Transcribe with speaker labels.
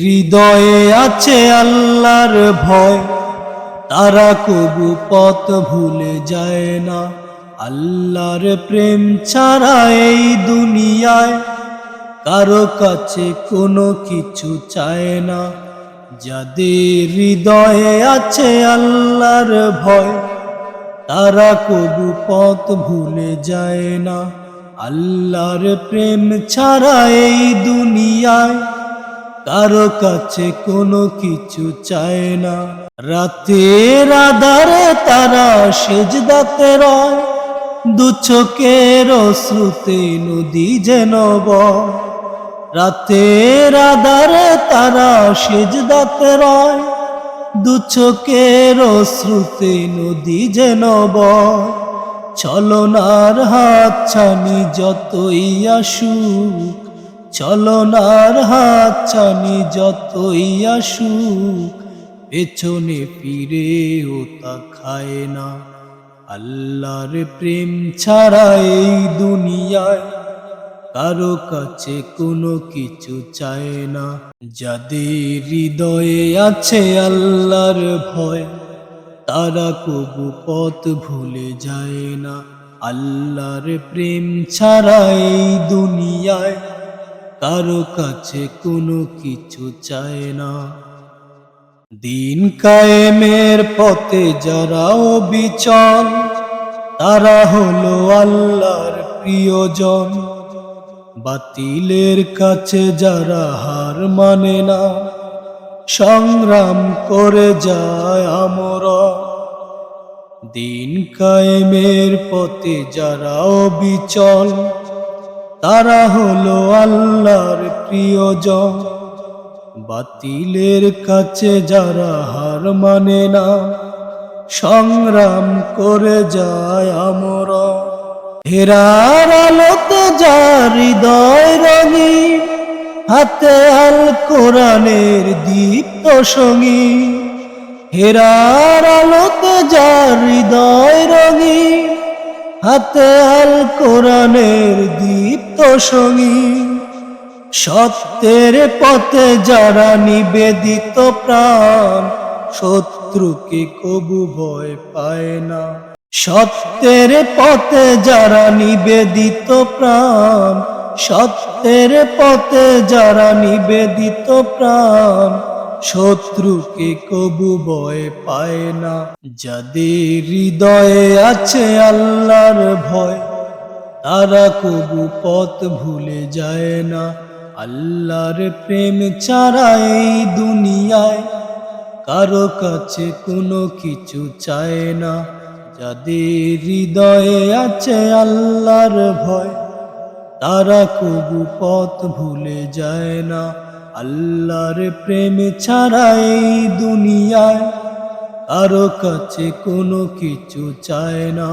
Speaker 1: হৃদয়ে আছে আল্লাহর ভয়, তারা কবু পথ ভুলে যায় না। আল্লাহর প্রেম ছাড়া এই দুনিয়ায় কারো কাছে কোনো কিছু চায় না। যাদের হৃদয়ে আছে আল্লাহর ভয়, তারা কবু পথ ভুলে যায় না। আল্লাহর প্রেম ছাড়া এই দুনিয়ায় কারো কাছে কোনো কিছু চায় না। রাতের আধারে তারা সেজদাতে রয়, দু চোখের অশ্রুতে নদী যেন বয়। রাতের আধারে তারা সেজদাতে রয়, দু চোখের অশ্রুতে নদী যেন বয়। ছলনার হাত ছানি যতই আসুক, ছলনার হাত ছানি যতই আসুক, পেছনে ফিরেও তাকায় না। আল্লাহর প্রেম ছাড়া এই দুনিয়ায় কারো কাছে কোনো কিছু চায় না। যাদের হৃদয়ে আছে আল্লাহর ভয়, তারা কবু পথ ভুলে যায় না। আল্লাহর প্রেম ছাড়া এই দুনিয়ায় কারো কাছে কোনো কিছু চায় না। দিন কায়েমের পথে যারা অবিচল, তারা হলো আল্লাহর প্রিয়জন। বাতিলের কাছে যারা হার মানে না, সংগ্রাম করে যায় আমরণ। দিন কায়েমের পথে যারা অবিচল, তারা হলো আল্লাহর প্রিয়জন। বাতিলের কাছে যারা হার মানে না, সংগ্রাম করে যায় আমরণ। হেরার আলোতে যার হৃদয় রঙিন, হাতে আল কোরআনের দীপ্ত সঙ্গী। হেরার আলোতে যার হৃদয় রঙিন, হাতে আল কোরআনের দীপ্ত সঙ্গী। সত্যের পথে যারা নিবেদিত প্রাণ, শত্রুকে কবু ভয় পায় না। সত্যের পথে যারা নিবেদিত প্রাণ, সত্যের পথে যারা নিবেদিত প্রাণ, শত্রুকে কবু ভয় পায় না। যাদের হৃদয়ে আছে আল্লাহর ভয়, তারা কবু পথ ভুলে যায় না। আল্লাহর প্রেম ছাড়া এই দুনিয়ায় কারো কাছে কোনো কিছু চায় না। যাদের হৃদয়ে আছে আল্লাহর ভয়, তারা কবু পথ ভুলে যায় না। আল্লাহর প্রেম ছাড়া এই দুনিয়ায় কারো কাছে কোনো কিছু চায় না।